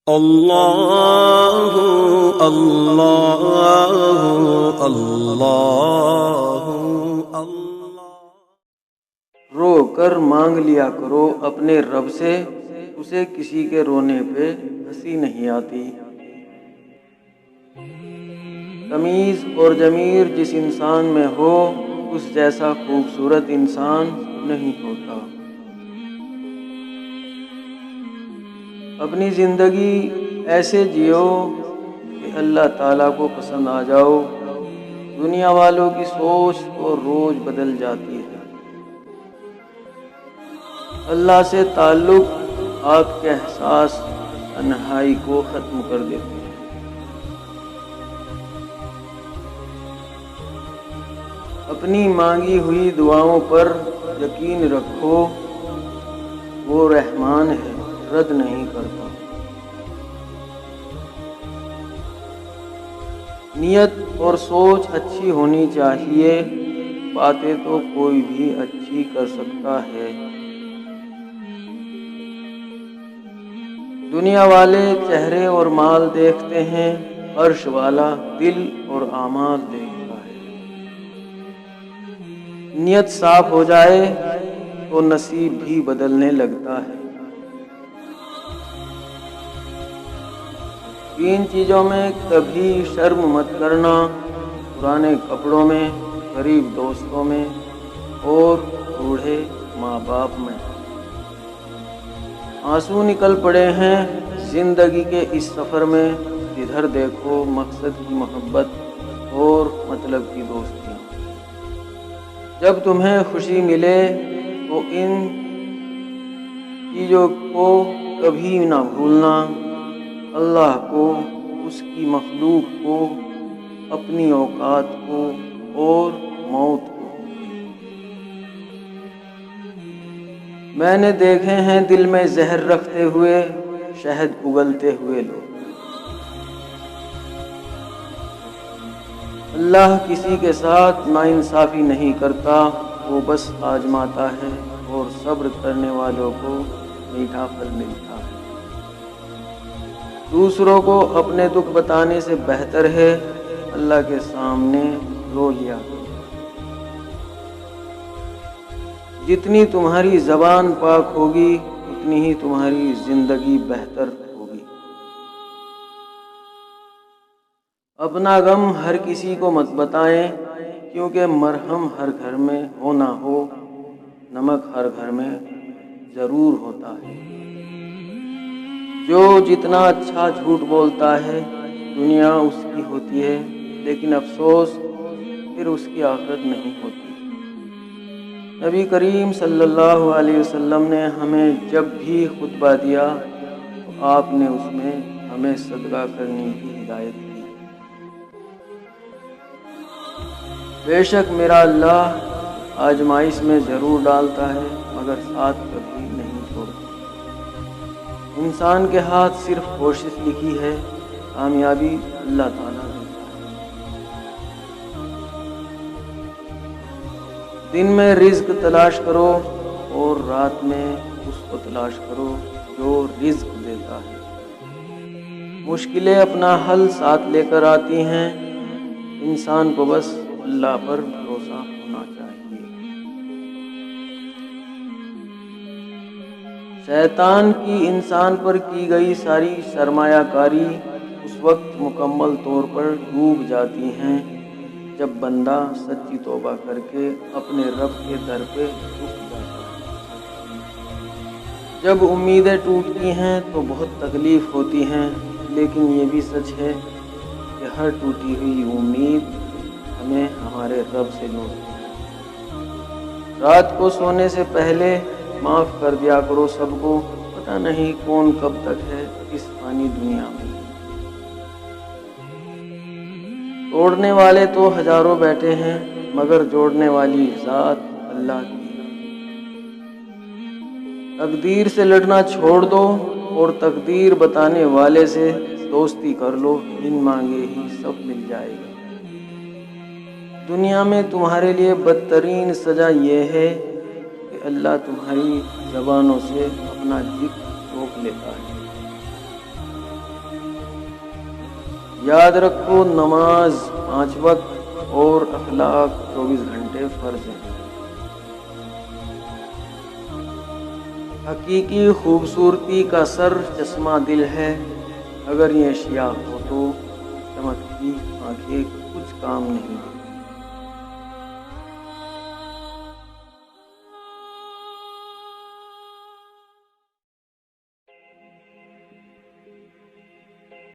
اللہ اللہ اللہ اللہ۔ رو کر مانگ لیا کرو اپنے رب سے، اسے کسی کے رونے پہ ہنسی نہیں آتی۔ تمیز اور ضمیر جس انسان میں ہو، اس جیسا خوبصورت انسان نہیں ہوتا۔ اپنی زندگی ایسے جیو کہ اللہ تعالیٰ کو پسند آ جاؤ۔ دنیا والوں کی سوچ تو روز بدل جاتی ہے۔ اللہ سے تعلق آپ کے احساس تنہائی کو ختم کر دیتے ہیں۔ اپنی مانگی ہوئی دعاؤں پر یقین رکھو، وہ رحمان ہے، رد نہیں کرتا۔ نیت اور سوچ اچھی ہونی چاہیے، باتیں تو کوئی بھی اچھی کر سکتا ہے۔ دنیا والے چہرے اور مال دیکھتے ہیں، عرش والا دل اور اعمال دیکھتا ہے۔ نیت صاف ہو جائے تو نصیب بھی بدلنے لگتا ہے۔ تین چیزوں میں کبھی شرم مت کرنا: پرانے کپڑوں میں، غریب دوستوں میں، اور بوڑھے ماں باپ میں۔ آنسو نکل پڑے ہیں زندگی کے اس سفر میں، جدھر دیکھو مقصد کی محبت اور مطلب کی دوستی۔ جب تمہیں خوشی ملے تو ان چیزوں کو کبھی نہ بھولنا: اللہ کو، اس کی مخلوق کو، اپنی اوقات کو اور موت کو۔ میں نے دیکھے ہیں دل میں زہر رکھتے ہوئے، شہد اگلتے ہوئے لوگ۔ اللہ کسی کے ساتھ ناانصافی نہیں کرتا، وہ بس آزماتا ہے اور صبر کرنے والوں کو میٹھا پھل ملتا ہے۔ دوسروں کو اپنے دکھ بتانے سے بہتر ہے اللہ کے سامنے رو لیا کرو۔ جتنی تمہاری زبان پاک ہوگی، اتنی ہی تمہاری زندگی بہتر ہوگی۔ اپنا غم ہر کسی کو مت بتائیں، کیونکہ مرہم ہر گھر میں ہو نہ ہو، نمک ہر گھر میں ضرور ہوتا ہے۔ جو جتنا اچھا جھوٹ بولتا ہے، دنیا اس کی ہوتی ہے، لیکن افسوس پھر اس کی آخرت نہیں ہوتی۔ نبی کریم صلی اللہ علیہ وسلم نے ہمیں جب بھی خطبہ دیا تو آپ نے اس میں ہمیں صدقہ کرنے کی ہدایت دی۔ بے شک میرا اللہ آزمائش میں ضرور ڈالتا ہے، مگر ساتھ کبھی نہیں چھوڑتا۔ انسان کے ہاتھ صرف کوشش لکھی ہے، کامیابی اللہ تعالیٰ دیتا ہے۔ دن میں رزق تلاش کرو اور رات میں اس کو تلاش کرو جو رزق دیتا ہے۔ مشکلیں اپنا حل ساتھ لے کر آتی ہیں، انسان کو بس اللہ پر بھروسہ ہونا چاہیے۔ شیطان کی انسان پر کی گئی ساری سرمایہ کاری اس وقت مکمل طور پر ڈوب جاتی ہیں جب بندہ سچی توبہ کر کے اپنے رب کے در پہ رک جاتا ہے۔ جب امیدیں ٹوٹتی ہیں تو بہت تکلیف ہوتی ہیں، لیکن یہ بھی سچ ہے کہ ہر ٹوٹی ہوئی امید ہمیں ہمارے رب سے جوڑتی ہے۔ رات کو سونے سے پہلے معاف کر دیا کرو سب کو، پتہ نہیں کون کب تک ہے اس فانی دنیا میں۔ توڑنے والے تو ہزاروں بیٹھے ہیں، مگر جوڑنے والی ذات اللہ کی ہے۔ تقدیر سے لڑنا چھوڑ دو اور تقدیر بتانے والے سے دوستی کر لو، بن مانگے ہی سب مل جائے گا۔ دنیا میں تمہارے لیے بدترین سزا یہ ہے کہ اللہ تمہاری زبانوں سے اپنا ذکر روک لیتا ہے۔ یاد رکھو نماز 5 وقت اور اخلاق 24 گھنٹے فرض ہیں۔ حقیقی خوبصورتی کا سر چشمہ دل ہے، اگر یہ اشیاء ہو تو چمکتی آنکھیں کچھ کام نہیں۔